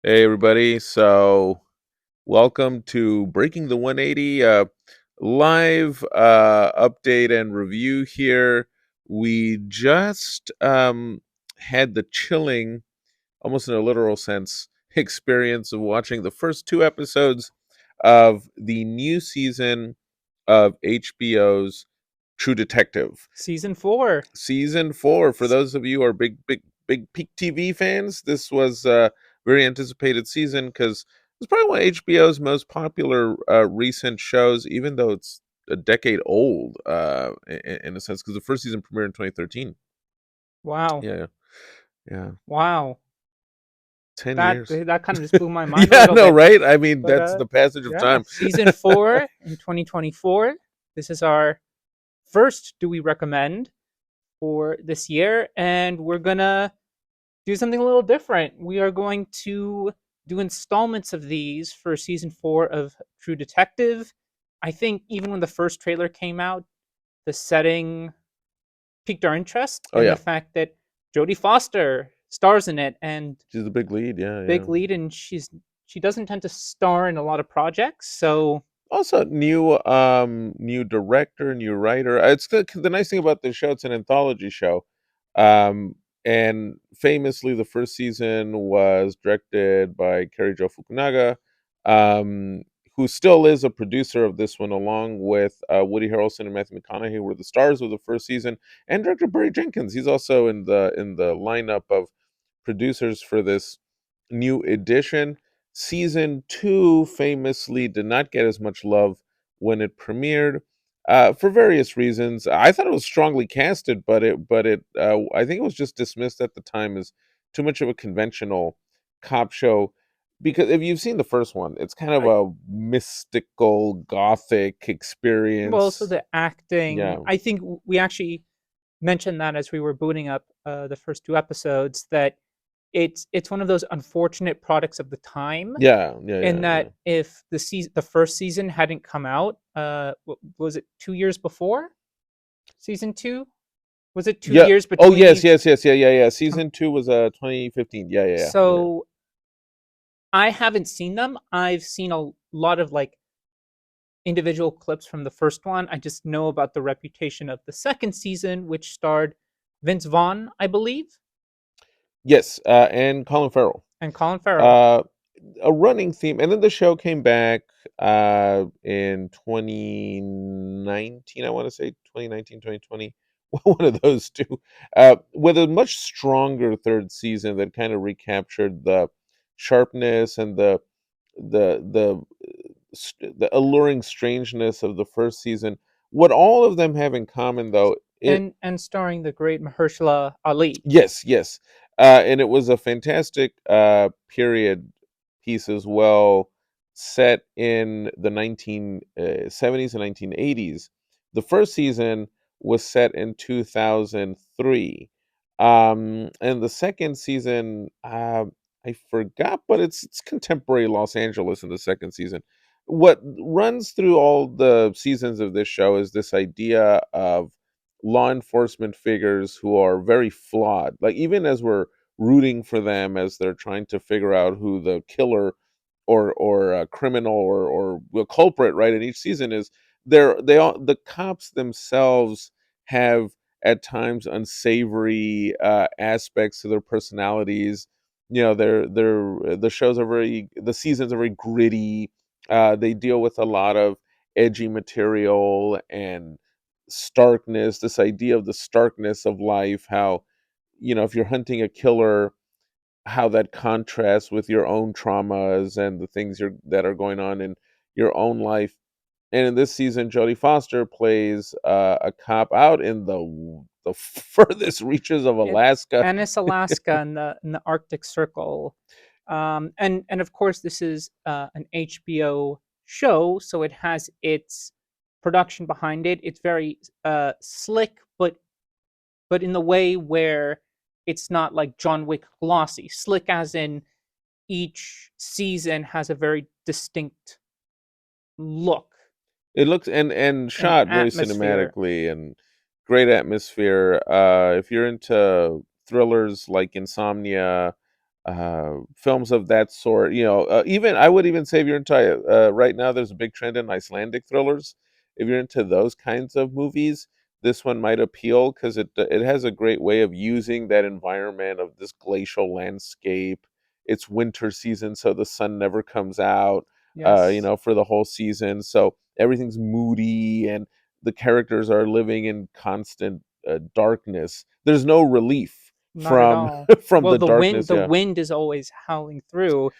Hey everybody. Welcome to Breaking the 180 live update and review here. We just had the chilling, almost in a literal sense, experience of watching the first two episodes of the new season of HBO's True Detective. Season 4. Season 4. For S- those of you who are big peak TV fans, this was a very anticipated season because it's probably one of HBO's most popular recent shows, even though it's a decade old in a sense, because the first season premiered in 2013. Wow. Yeah, yeah, Wow. 10 That years. that kind of just blew my mind a Yeah, little no, bit. right? I mean, But that's the passage of yeah, time. season 4 in 2024. This is our first do we recommend for this year, and we're going to do something a little different. We are going to do installments of these for season 4 of True Detective. I think even when the first trailer came out, the setting piqued our interest, Oh and the yeah, fact that Jodie Foster stars in it and she's a big lead. Yeah, yeah. big lead, and she doesn't tend to star in a lot of projects. So Also, new director, new writer. It's the nice thing about this show. It's an anthology show, and famously, the first season was directed by Kerry Jo Fukunaga, um, who still is a producer of this one, along with Woody Harrelson and Matthew McConaughey, who were the stars of the first season, and director Barry Jenkins. He's also in the lineup of producers for this new edition. Season two famously did not get as much love when it premiered for various reasons. I thought it was strongly casted, but I think it was just dismissed at the time as too much of a conventional cop show. Because if you've seen the first one, it's kind of I a mystical gothic well, also experience. the acting. Yeah, I think we actually mentioned that as we were booting up the first two episodes, that it's one of those unfortunate products of the time. yeah, yeah, In yeah, yeah. that, if the first season hadn't come out, was it 2 years before season two? Was it two Yeah. years Oh yes, between? yes, yes, yeah, yeah, yeah. Season two was 2015. Yeah, yeah, yeah, yeah. So I haven't seen them. I've seen a lot of like individual clips from the first one. I just know about the reputation of the second season, which starred Vince Vaughn, I believe, Yes, and Colin Farrell. and Colin Farrell. Uh, a running theme, and then the show came back in 2019. I want to say 2019, 2020, one of those two, with a much stronger third season that kind of recaptured the sharpness and the alluring strangeness of the first season. What all of them have in common, though, it And starring the great Mahershala Ali. yes, yes. And it was a fantastic period piece as well, set in the 1970s and 1980s. The first season was set in 2003. And the second season, I forgot, but it's contemporary Los Angeles in the second season. What runs through all the seasons of this show is this idea of law enforcement figures who are very flawed. Like even as we're rooting for them as they're trying to figure out who the killer or a criminal or the culprit, right, in each season is, the cops themselves have at times unsavory aspects to their personalities. You know, the seasons are very gritty. They deal with a lot of edgy material and starkness, this idea of the starkness of life, how, if you're hunting a killer, how that contrasts with your own traumas and the things that are going on in your own life. And in this season, Jodie Foster plays a cop out in the furthest reaches of In Alaska. Ennis, Alaska, in the Arctic Circle. And of course, this is an HBO show, so it has its production behind it. It's very slick, but in the way where it's not like John Wick glossy. Slick as in each season has a very distinct look It looks and and shot very atmosphere. cinematically and great atmosphere. If you're into thrillers like Insomnia, films of that sort. Even I would even say if you're into right now, there's a big trend in Icelandic thrillers. If you're into those kinds of movies, this one might appeal because it has a great way of using that environment of this glacial landscape. It's winter season, so the sun never comes out. Yes. For the whole season, so everything's moody and the characters are living in constant darkness. There's no relief Not at from all. from Well, the darkness. the Yeah. wind is always howling through,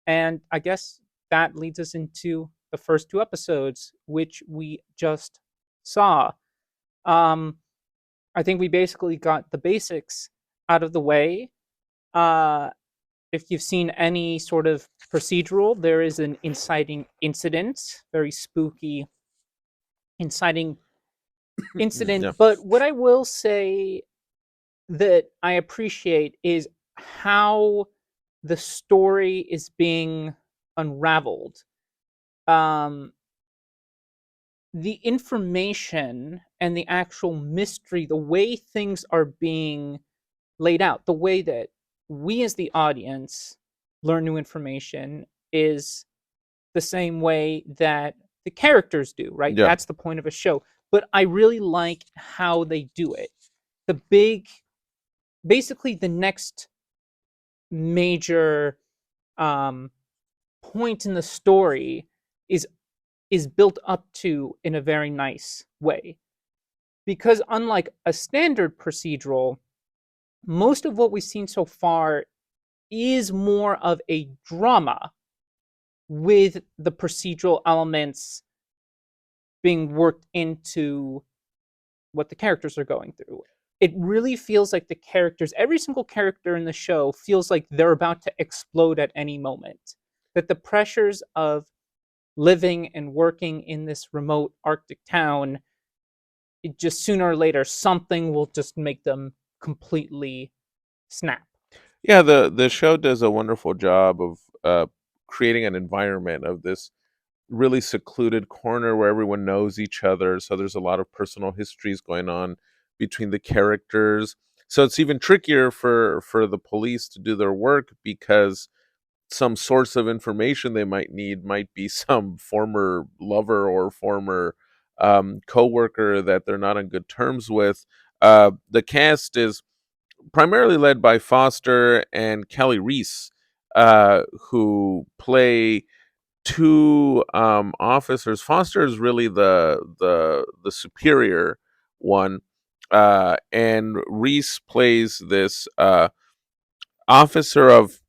and I guess that leads us into the first two episodes, which we just saw. Um, I think we basically got the basics out of the way. Uh, if you've seen any sort of procedural, there is an inciting incident, very spooky inciting incident. Yeah. But what I will say that I appreciate is how the story is being unraveled. Um, the information and the actual mystery, the way things are being laid out, the way that we as the audience learn new information is the same way that the characters do, right? Yeah. That's the point of a show. But I really like how they do it. The big, basically, the next major um, point in the story is is built up to in a very nice way. Because unlike a standard procedural, most of what we've seen so far is more of a drama with the procedural elements being worked into what the characters are going through. It really feels like the characters, every single character in the show feels like they're about to explode at any moment. That the pressures of living and working in this remote Arctic town, it just sooner or later something will just make them completely snap. Yeah, the show does a wonderful job of creating an environment of this really secluded corner where everyone knows each other. So there's a lot of personal histories going on between the characters. So it's even trickier for the police to do their work because some source of information they might need might be some former lover or former coworker that they're not on good terms with. The cast is primarily led by Foster and Kelly Reese, who play two officers. Foster is really the superior one, and Reese plays this officer of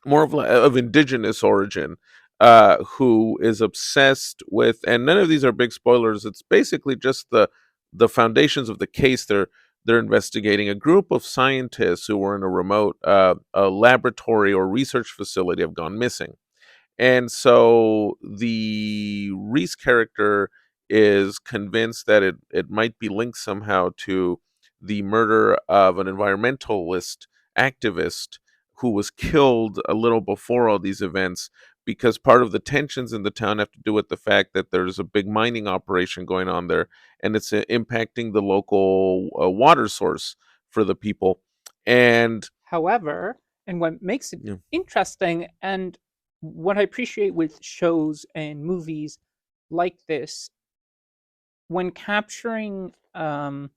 more of indigenous origin, who is obsessed with. And none of these are big spoilers. It's basically just the foundations of the case. They're investigating. A group of scientists who were in a remote a laboratory or research facility have gone missing, and so the Reese character is convinced that it might be linked somehow to the murder of an environmentalist activist who was killed a little before all these events, because part of the tensions in the town have to do with the fact that there's a big mining operation going on there, and it's impacting the local water source for the people. And However, and what makes it yeah, interesting and what I appreciate with shows and movies like this, when capturing an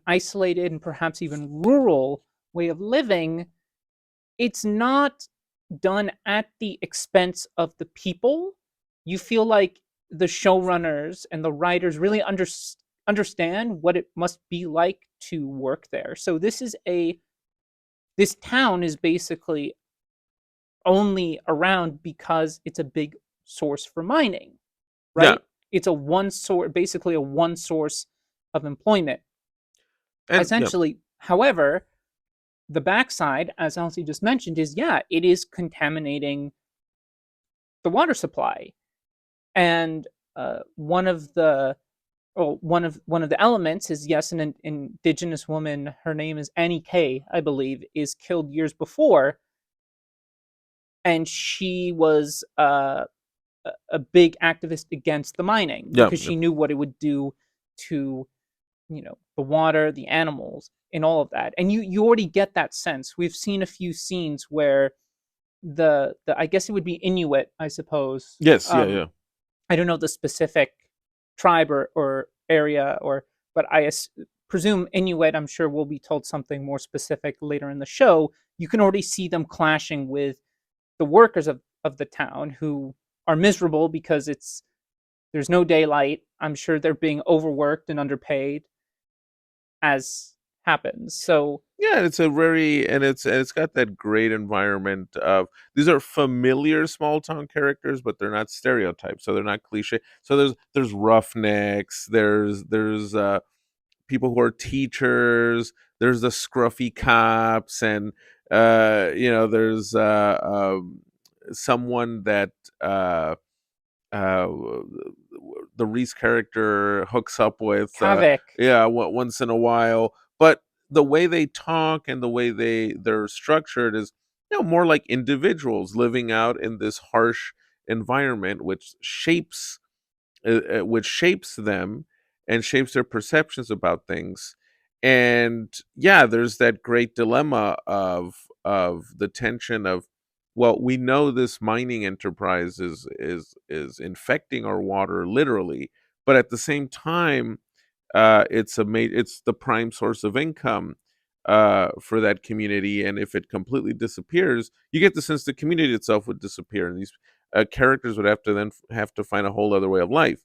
isolated and perhaps even rural way of living, it's not done at the expense of the people. You feel like the showrunners and the writers really understand what it must be like to work there. So this town is basically only around because it's a big source for mining, yeah, right? It's a one source, basically a one source of employment. and yeah, Essentially, however, the backside, as Elsie just mentioned, is yeah, it is contaminating the water supply. And one of the one of the elements is yes, an indigenous woman. Her name is Annie Kay, I believe, is killed years before, and she was a big activist against the mining yeah, because yeah. she knew what it would do to the water, the animals, and all of that. And you already get that sense. We've seen a few scenes where the I guess it would be Inuit, I suppose. Yes, yeah, yeah. I don't know the specific tribe or area, or but presume Inuit. I'm sure we'll be told something more specific later in the show. You can already see them clashing with the workers of the town who are miserable because there's no daylight. I'm sure they're being overworked and underpaid, as happens. So Yeah, it's a very and it's got that great environment of these are familiar small town characters, but they're not stereotypes, so they're not cliche. So there's roughnecks, there's people who are teachers, there's the scruffy cops, and there's someone that uh uh the Reese character hooks up with Kavik. once in a while, but the way they talk and the way they're structured is more like individuals living out in this harsh environment which shapes them and shapes their perceptions about things. And yeah, there's that great dilemma of the tension of, well, we know this mining enterprise is infecting our water literally, but at the same time, it's the prime source of income for that community, and if it completely disappears, you get the sense the community itself would disappear, and these characters would have to find a whole other way of life.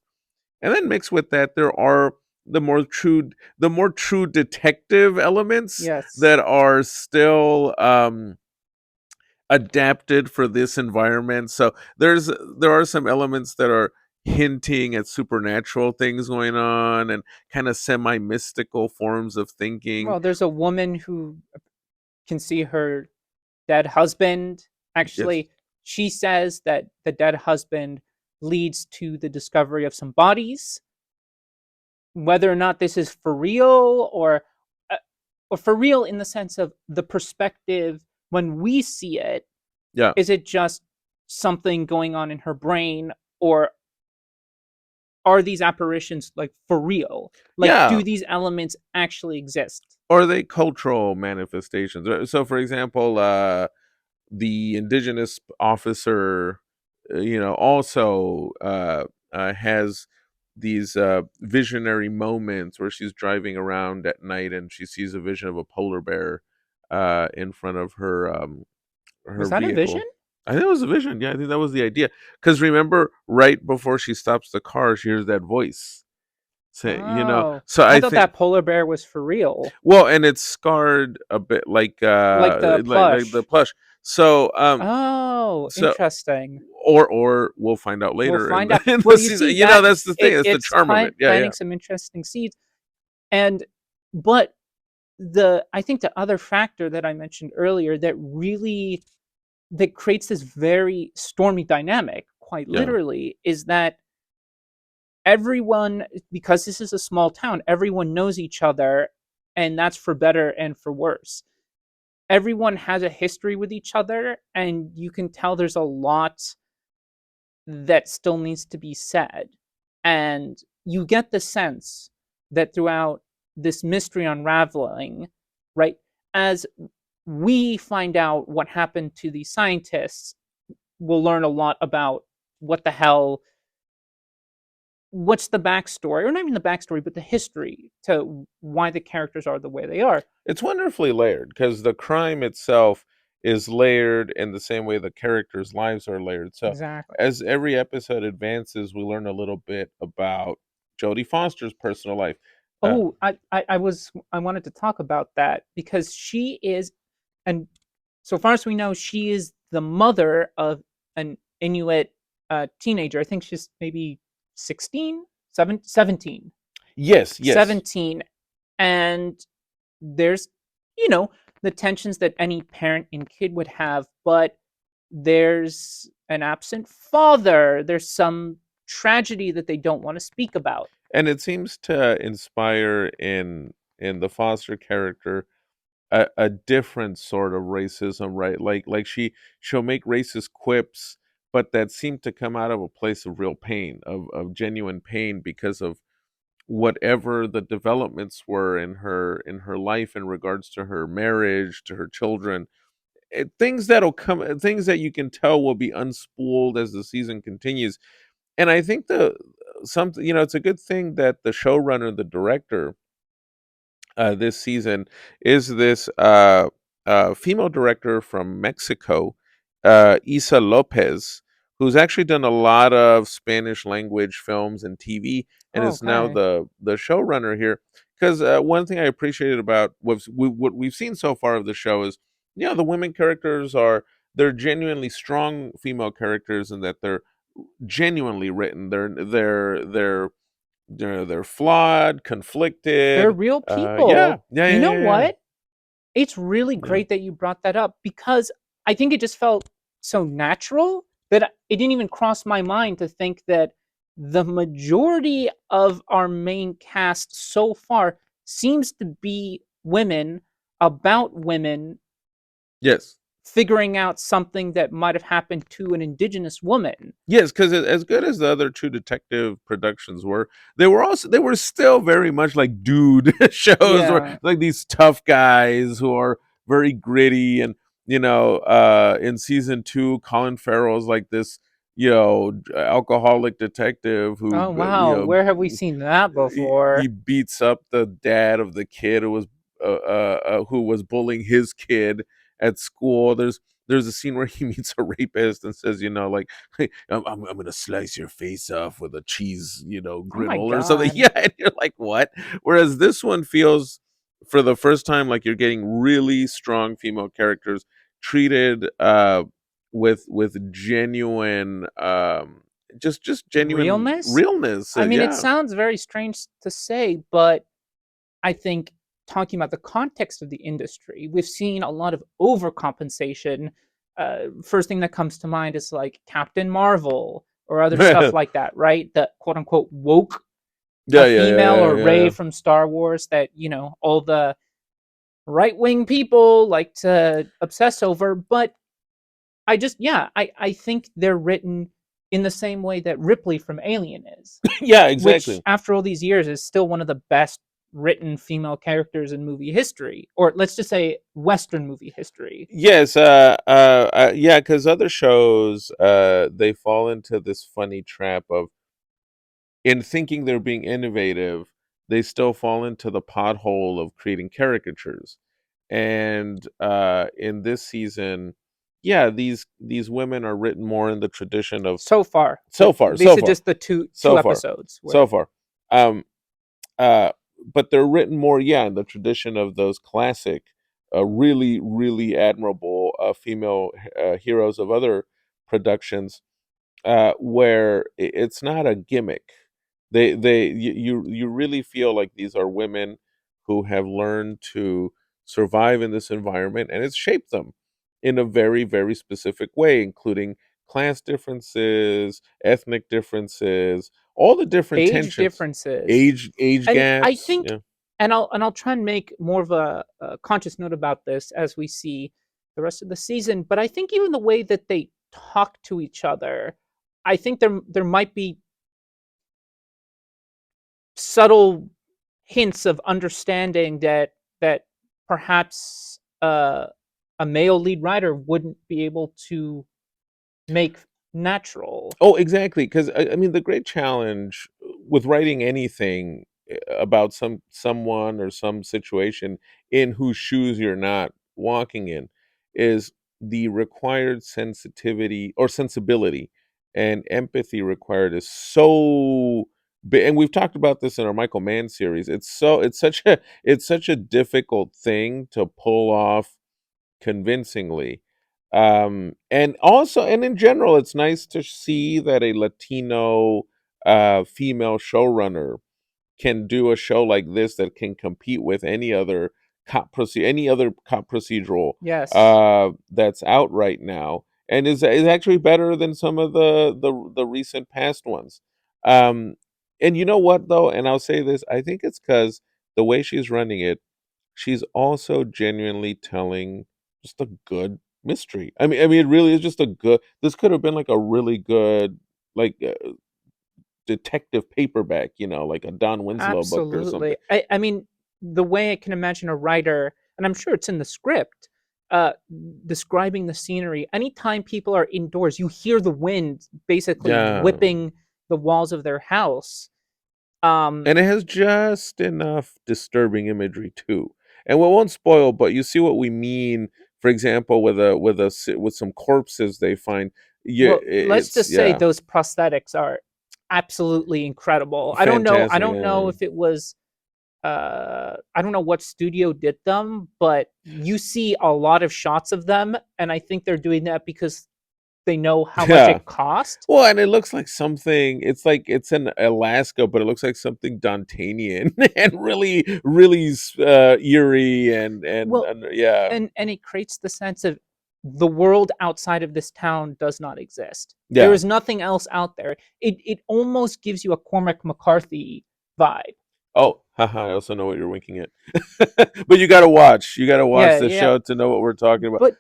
And then mixed with that, there are the more true detective elements Yes. that are still adapted for this environment. So there are some elements that are hinting at supernatural things going on and kind of semi mystical forms of thinking. Well, there's a woman who can see her dead husband. Yes, Actually, she says that the dead husband leads to the discovery of some bodies. Whether or not this is for real, uh, or for real in the sense of the perspective when we see it, yeah, is it just something going on in her brain, or are these apparitions like for real? Like, yeah. do these elements actually exist? Or are they cultural manifestations? So, for example, the indigenous officer, also has these visionary moments where she's driving around at night and she sees a vision of a polar bear in front of her Was that a vision? vehicle. I think it was a vision. Yeah, I think that was the idea. Because remember, right before she stops the car, she hears that voice. Say, Oh, so I I thought think, that polar bear was for real, well, and it's scarred a bit like like the like the plush. plush. So Oh, so interesting. or we'll find out We'll later find out. in Well, the you season. see that That's the thing. That's the it's charm of it. Yeah, planting yeah, some interesting seeds, and but the I think the other factor that I mentioned earlier that creates this very stormy dynamic, quite yeah. literally, is that everyone, because this is a small town, everyone knows each other, and that's for better and for worse. Everyone has a history with each other, and you can tell there's a lot that still needs to be said. And you get the sense that throughout this mystery unraveling, right, as we find out what happened to these scientists, we'll learn a lot about what the hell, what's the backstory, or not even the backstory, but the history to why the characters are the way they are. It's wonderfully layered because the crime itself is layered in the same way the characters' lives are layered. So Exactly. as every episode advances, we learn a little bit about Jodie Foster's personal life. Uh, Oh, I wanted to talk about that because she is, and so far as we know, she is the mother of an Inuit teenager. I think she's maybe 16, 17, yes, yes, 17. And there's, you know, the tensions that any parent and kid would have, but there's an absent father. There's some tragedy that they don't want to speak about. and it seems to inspire in the Foster character a different sort of racism, right? Like she'll make racist quips, but that seem to come out of a place of real pain, of genuine pain because of whatever the developments were in her life in regards to her marriage, to her children, things that'll come, things that you can tell will be unspooled as the season continues. And I think the something, it's a good thing that the showrunner, the director, this season is this female director from Mexico, Isa Lopez, who's actually done a lot of Spanish language films and TV, and Oh, is now okay. the showrunner here. Because one thing I appreciated about what we've seen so far of the show is, the women characters are, they're genuinely strong female characters, and that they're genuinely written. They're flawed, They're conflicted. real Yeah, people. yeah, You yeah, know yeah, yeah, what? It's really yeah. great that you brought that up because I think it just felt so natural that it didn't even cross my mind to think that the majority of our main cast so far seems to be women, about women Yes, figuring out something that might have happened to an indigenous woman. yes, because as good as the other two detective productions were, they were still very much like dude shows, or Yeah. like these tough guys who are very gritty. And in season two, Colin Farrell's like this, alcoholic detective who, Oh wow, where have we seen that he before? beats up the dad of the kid who was bullying his kid at school. There's a scene where he meets a rapist and says, like, "Hey, I'm gonna slice your face off with a cheese, Oh my griddle or something." god. Yeah, and you're like, what? Whereas this one feels, for the first time, like you're getting really strong female characters treated with genuine, just genuine Realness? realness. I mean, it Yeah. sounds very strange to say, but I think talking about the context of the industry, we've seen a lot of overcompensation. First thing that comes to mind is like Captain Marvel or other stuff Yeah, like that, right? The quote unquote woke yeah, a yeah, female yeah, or yeah, Ray yeah. from Star Wars that, all the right wing people like to obsess over. But I think they're written in the same way that Ripley from Alien is, Yeah, which exactly. after all these years is still one of the best written female characters in movie history, or let's just say Western movie history. Yes, yeah, because other shows, they fall into this funny trap of, in thinking they're being innovative, they still fall into the pothole of creating caricatures. And in this season, yeah, these women are written more in the tradition of, So far, so far, these so are far, just the two so far, episodes so where far. Um, uh, but they're written more, yeah, in the tradition of those classic, really, really admirable female heroes of other productions, where it's not a gimmick. You really feel like these are women who have learned to survive in this environment, and it's shaped them in a very, very specific way, including class differences, ethnic differences, all the different age tensions, differences. age And I gaps. think, Yeah. and I'll try and make more of a conscious note about this as we see the rest of the season. But I think even the way that they talk to each other, I think there might be subtle hints of understanding that perhaps a male lead writer wouldn't be able to make natural. Oh, exactly. Because I mean, the great challenge with writing anything about someone or some situation in whose shoes you're not walking in is the required sensitivity or sensibility and empathy required is so big. And we've talked about this in our Michael Mann series. It's such a difficult thing to pull off convincingly. And also, and in general, it's nice to see that a Latino female showrunner can do a show like this that can compete with any other cop procedural Yes. that's out right now, and is actually better than some of the recent past ones. Um, and you know what though, and I'll say this: I think it's because the way she's running it, she's also genuinely telling just a good mystery. I mean, it really is just a good. This could have been like a really good, like detective paperback, like a Don Winslow book or Absolutely. something. I mean, the way I can imagine a writer, and I'm sure it's in the script, uh, describing the scenery. Anytime people are indoors, you hear the wind basically Yeah. whipping the walls of their house. Um, And it has just enough disturbing imagery too. And we won't spoil, but you see what we mean. For example, with some corpses they find. Yeah, well, let's it's just say yeah, those prosthetics are absolutely incredible. I don't know. I fantastic. don't know Yeah. if it was. I don't know what studio did them, but you see a lot of shots of them, and I think they're doing that because they know how much Yeah. it cost. Well, and it looks like something. It's like it's in Alaska, but it looks like something Dantanian and really, really eerie Well, and yeah, and it creates the sense of the world outside of this town does not exist. There yeah. is nothing else out there. It almost gives you a Cormac McCarthy vibe. Oh, haha, I also know what you're winking at. But you gotta watch. You gotta watch Yeah, the yeah. show to know what we're talking about. But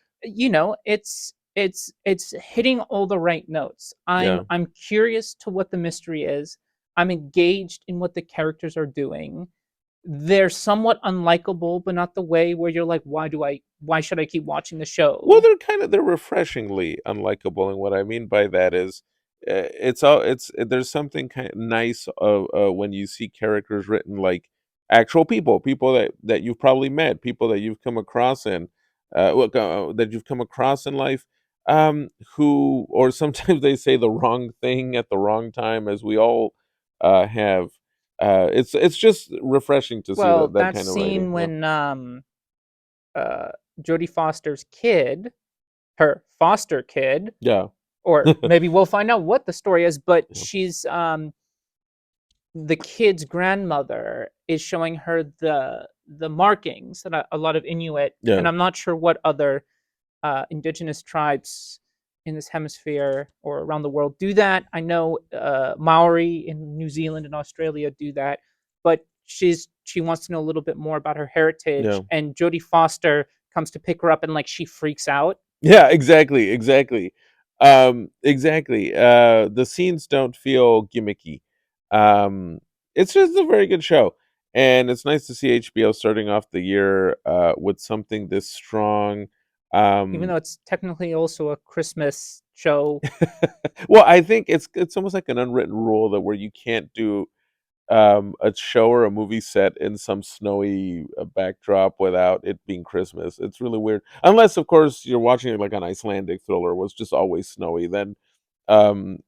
it's hitting all the right notes. I'm Yeah. I'm curious to what the mystery is. I'm engaged in what the characters are doing. They're somewhat unlikable, but not the way where you're like, why should I keep watching the Well, show? they're refreshingly unlikable, and what I mean by that is, it's all it's there's something kind of nice of when you see characters written like actual people, people that you've probably met, people that you've come across in, that you've come across in life, who or sometimes they say the wrong thing at the wrong time, as we all have. It's just refreshing to see Well, that that kind of writing. scene Yeah, when Jodie Foster's kid, her foster kid, yeah, or maybe we'll find out what the story is, but yeah, she's the kid's grandmother is showing her the markings that a lot of Inuit, yeah, and I'm not sure what other indigenous tribes in this hemisphere or around the world do that. I know Maori in New Zealand and Australia do that, but she wants to know a little bit more about her heritage, yeah. and Jodie Foster comes to pick her up, and like she freaks out. Yeah, exactly, exactly. Exactly. The scenes don't feel gimmicky. Um, it's just a very good show. And it's nice to see HBO starting off the year with something this strong. Even Um, though it's technically also a Christmas show. well, I think it's almost like an unwritten rule that where you can't do a show or a movie set in some snowy backdrop without it being Christmas. It's really weird. Unless, of course, you're watching it like an Icelandic thriller where it's just always snowy. Then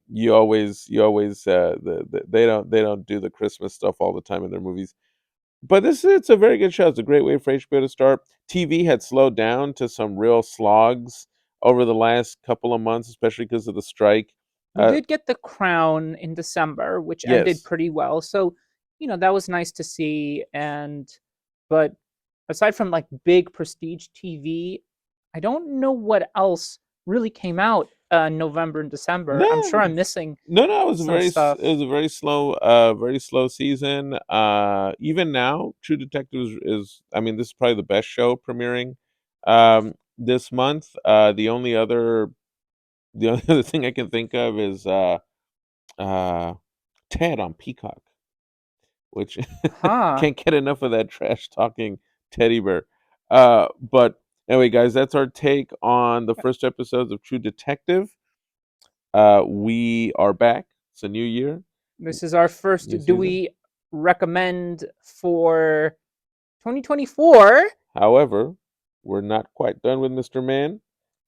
you always they don't do the Christmas stuff all the time in their movies. But it's a very good show. It's a great way for HBO to start. TV had slowed down to some real slogs over the last couple of months, especially because of the strike. We Uh, did get The Crown in December, which ended yes, pretty well. So, that was nice to see. But aside from like big prestige TV, I don't know what else really came out November and December. I'm sure no, I'm missing no, it was a some stuff. very slow season. Even now, True Detectives is, I mean, this is probably the best show premiering this month. The only other thing I can think of is uh, Ted on Peacock, which Huh. can't get enough of that trash talking teddy bear. But anyway, guys, that's our take on the first episodes of True Detective. We are back. It's a new year, This is our first. new Do season. we recommend for 2024? However, we're not quite done with Mr. Man.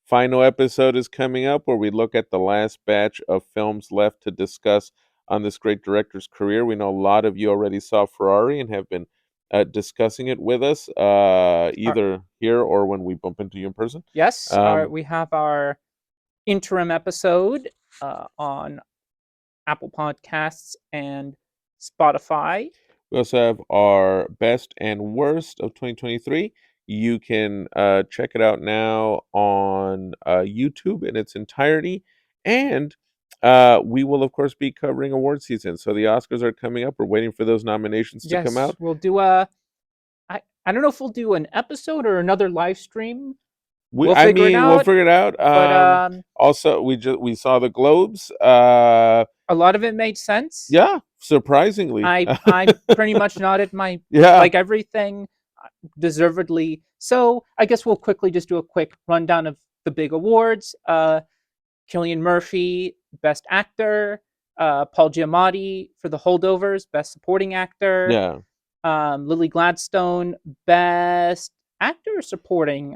Final episode is coming up where we look at the last batch of films left to discuss on this great director's career. We know a lot of you already saw Ferrari and have been discussing it with us, Our, either here or when we bump into you in person. yes, Um, we have our interim episode on Apple Podcasts and Spotify. We also have our best and worst of 2023. You can check it out now on YouTube in its entirety. And we will, of course, be covering award season. So the Oscars are coming up. We're waiting for those nominations to come Yes, out. we'll do a. I don't know if we'll do an episode or another live stream, We'll I figure it mean, we'll out. figure it out. But Also, we saw the globes. a lot of it made sense. Yeah, surprisingly. I pretty much nodded my Yeah, like everything deservedly. So I guess we'll quickly just do a quick rundown of the big awards. Killian Murphy, Best Actor. Paul Giamatti for The Holdovers, Best Supporting Actor. yeah. Lily Gladstone, Best Actor or Supporting.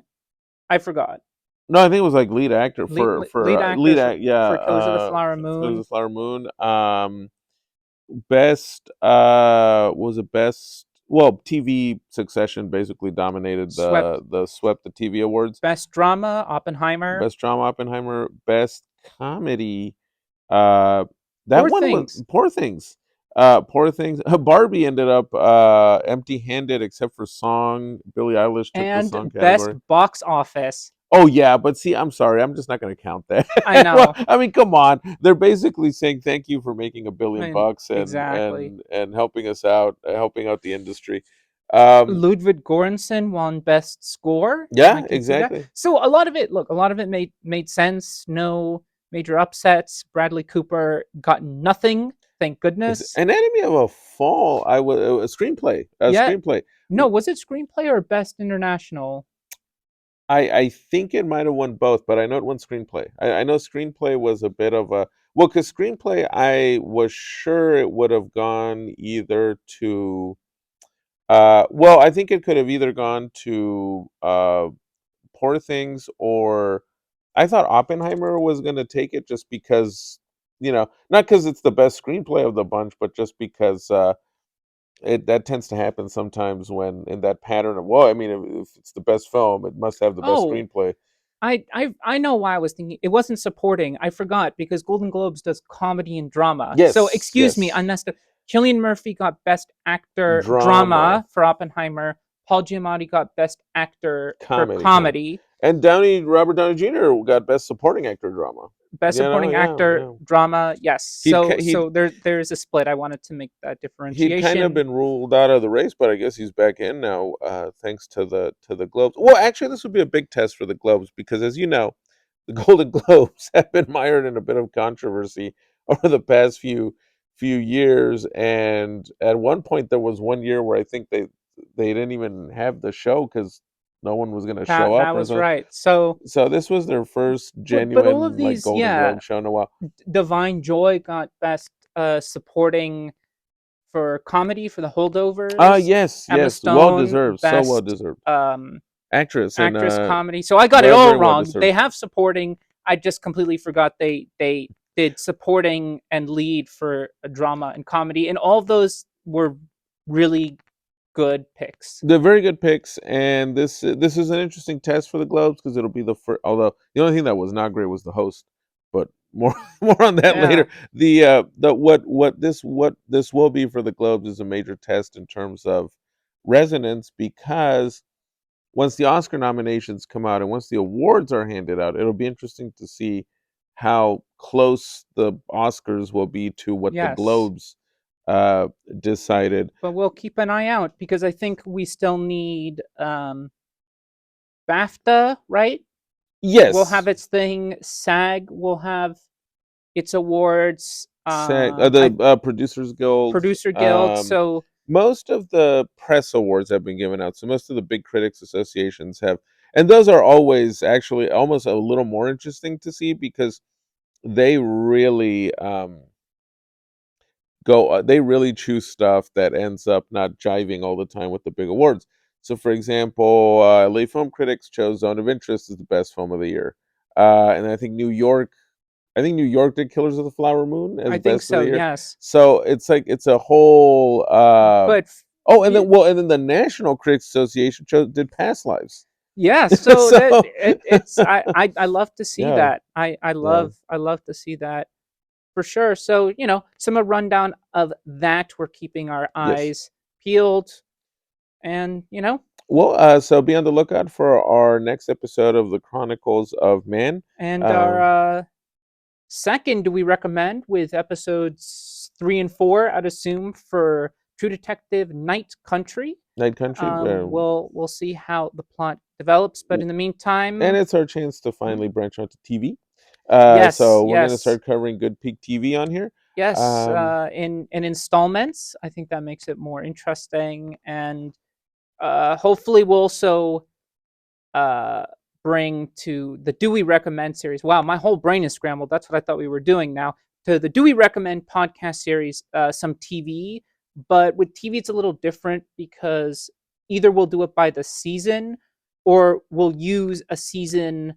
I forgot. No, I think it was like lead actor Lead for actor lead act. Yeah, for Killers of the Flower for the Moon. Flower Moon. Best was it best? Well, TV Succession basically dominated Swept the swept the TV awards. Best Drama, Oppenheimer. Best drama Oppenheimer. Best comedy. Uh, that Poor one was Things. Poor Things. Poor Things. Barbie ended up empty-handed except for song. Billie Eilish took the And song Best category. Box Office. Oh yeah, but see, I'm sorry, I'm just not going to count that. I Well, know. I mean, come on. They're basically saying thank you for making $1 billion And and exactly. helping us out, helping out the industry. Um, Ludwig Göransson won Best Score, yeah, 1930. exactly. So a lot of it, look, a lot of it made sense. No major upsets. Bradley Cooper got nothing, thank goodness. Anatomy of a Fall. I was a screenplay. A Yeah, screenplay. no, was it screenplay or Best International? I think it might have won both, but I know it won screenplay. I know screenplay was a bit of a well, because screenplay, I was sure it would have gone either to well, I think it could have either gone to Poor Things or I thought Oppenheimer was going to take it just because, not because it's the best screenplay of the bunch, but just because that tends to happen sometimes when in that pattern of, well, I mean, if it's the best film, it must have the best Oh, screenplay. I know why I was thinking it wasn't supporting. I forgot because Golden Globes does comedy and drama. So Yes, excuse me, I yes, messed up. Cillian Murphy got Best Actor drama, Drama for Oppenheimer. Paul Giamatti got Best Actor for comedy, yeah, Comedy. and Robert Downey Jr. got best supporting actor drama. Best Supporting Yeah, Actor yeah. Drama. Yes. He'd So he'd there's a split. I wanted to make that he'd kind of differentiation. been ruled out of the race, but I guess he's back in now, thanks to the Globes. Well, actually, this would be a big test for the Globes because, as you know, the Golden Globes have been mired in a bit of controversy over the past few years, and at one point there was one year where I think they didn't even have the show because no one was going to show That up or was something. right. So So this was their first but all of genuine like these, Golden yeah, Globe show in a while. Divine Joy got Best Supporting for Comedy for The Ah, Holdovers. yes, Emma yes, well Stone deserved, so well Best deserved. um, Actress and Actress Comedy. So I got it very all very well wrong. They deserved. have supporting. I just completely forgot they did supporting and lead for a drama and comedy, and all of those were really good picks. They're very good picks, and this is an interesting test for the Globes because it'll be the first. Although the only thing that was not great was the host, but more more on that Yeah. later. The what this will be for the Globes is a major test in terms of resonance because once the Oscar nominations come out and once the awards are handed out, it'll be interesting to see how close the Oscars will be to what the Yes. Globes decided. But we'll keep an eye out because I think we still need BAFTA, right? Will have Yes, its thing. SAG will have its awards. The I Producers Guild. Producer Guild. Um, So Most of the press awards have been given out, so most of the big critics associations have, and those are always actually almost a little more interesting to see because they really they really choose stuff that ends up not jiving all the time with the big awards. So, for example, LA Film Critics chose Zone of Interest as the best film of the year, and I think New York did Killers of the Flower Moon as I think best of so. the year. Yes, So it's like it's a whole. but Oh, and you, then the National Critics Association did Past Lives. yeah. So So that it's I love to see yeah, that. yeah, I love to see that for sure. So some a rundown of that. We're keeping our yes. eyes peeled, and Well, so be on the lookout for our next episode of the Chronicles of Man. and our Um, second, do we recommend with episodes 3 and 4? I'd assume for True Detective Night Country. Night Country. We'll see how the plot develops. But in the And meantime, it's our chance to hmm, finally branch out to TV. yes, So we're going to yes, start covering good peak TV on here. yes, Um, in installments. I think that makes it more interesting, and hopefully we'll also uh, bring to the Do We Recommend series. Wow, my whole brain is scrambled. That's what I thought we were doing now. To the Do We Recommend podcast series, some TV, but with TV it's a little different because either we'll do it by the season or we'll use a season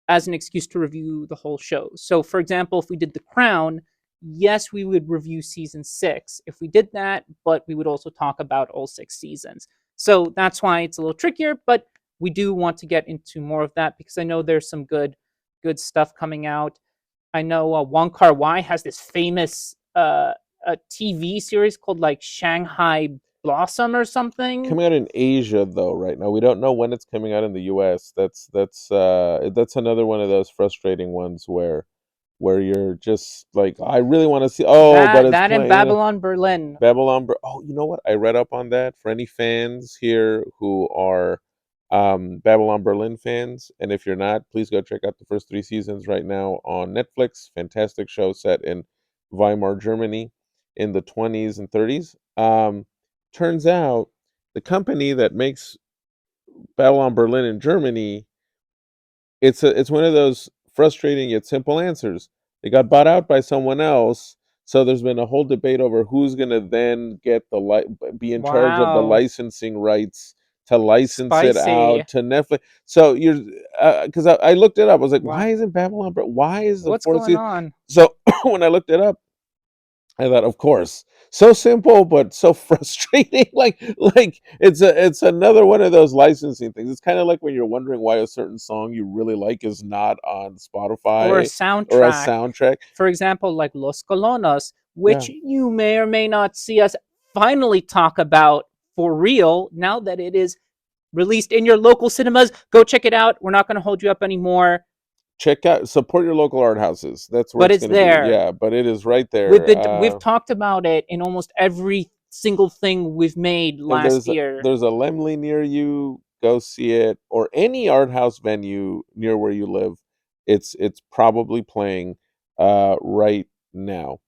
as an excuse to review the whole show. So, for example, if we did The Crown, yes, we would review season 6 if we did that, but we would also talk about all 6 seasons. So that's why it's a little trickier, but we do want to get into more of that because I know there's some good stuff coming out. I know Wong Kar Wai has this famous a TV series called like Shanghai Blossom or something. Coming out in Asia though right now. We don't know when it's coming out in the US. That's another one of those frustrating ones where you're just like I really want to see, oh, but it's That and playing in Babylon Berlin. Oh, you know what? I read up on that for any fans here who are Babylon Berlin fans. And if you're not, please go check out the first 3 seasons right now on Netflix. Fantastic show set in Weimar, Germany in the 20s and 30s. Turns out the company that makes Babylon Berlin in Germany, it's one of those frustrating yet simple answers. They got bought out by someone else, so there's been a whole debate over who's going to then get be in charge of the Wow. licensing rights to license it Spicy. out to Netflix. So you're because I looked it up. I was like, Wow. why isn't Babylon? Why is the What's fourth going season? on? So when I looked it up, I thought, of course, so simple but so frustrating. Like it's another one of those licensing things. It's kind of like when you're wondering why a certain song you really like is not on Or a Spotify or a soundtrack. soundtrack. For example, like Los Colonos, Yeah, which you may or may not see us finally talk about for real now that it is released in your local cinemas. Go check it out. We're not going to hold you up anymore, check out support your local art houses. That's where but it's it's going to be. there. Yeah, but it is right there. We've talked about it in almost every single thing we've made If last year. there's a Lemley near you, go see it, or any art house venue near where you live. It's probably playing right now.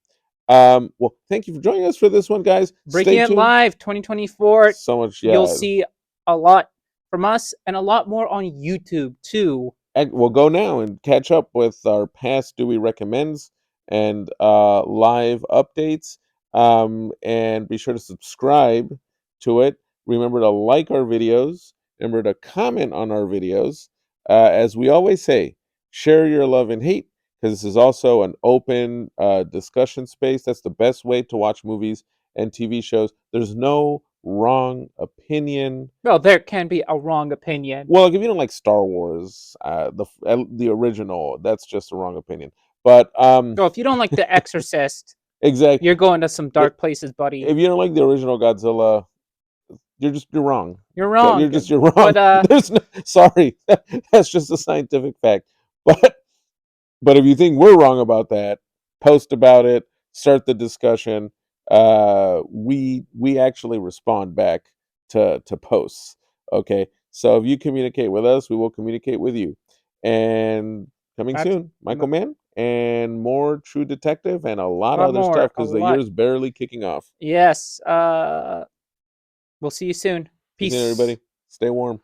Well, thank you for joining us for this one, guys. Breaking Stay It tuned. Live 2024. So much, You'll yeah. see a lot from us and a lot more on YouTube too. We'll go now and catch up with our past Do We Recommends and live updates. And be sure to subscribe to it. Remember to like our videos. Remember to comment on our videos. As we always say, share your love and hate because this is also an open discussion space. That's the best way to watch movies and TV shows. There's no wrong opinion. Well, there can be a wrong opinion. Well, like if you don't like Star Wars, the original, that's just a wrong opinion. But So if you don't like The Exorcist, exactly, you're going to some if dark places, buddy. you don't like the original Godzilla, you're wrong. You're wrong. You're wrong. But There's no, sorry, that's just a scientific fact. But if you think we're wrong about that, post about it, start the discussion. We actually respond back to posts. Okay, so if you communicate with us, we will communicate with you. And coming that's soon, Michael Mann and more True Detective and a lot a of lot other more. stuff A because the lot. year's barely kicking off. Yes. We'll see you soon. See you soon, Peace. everybody. Stay warm.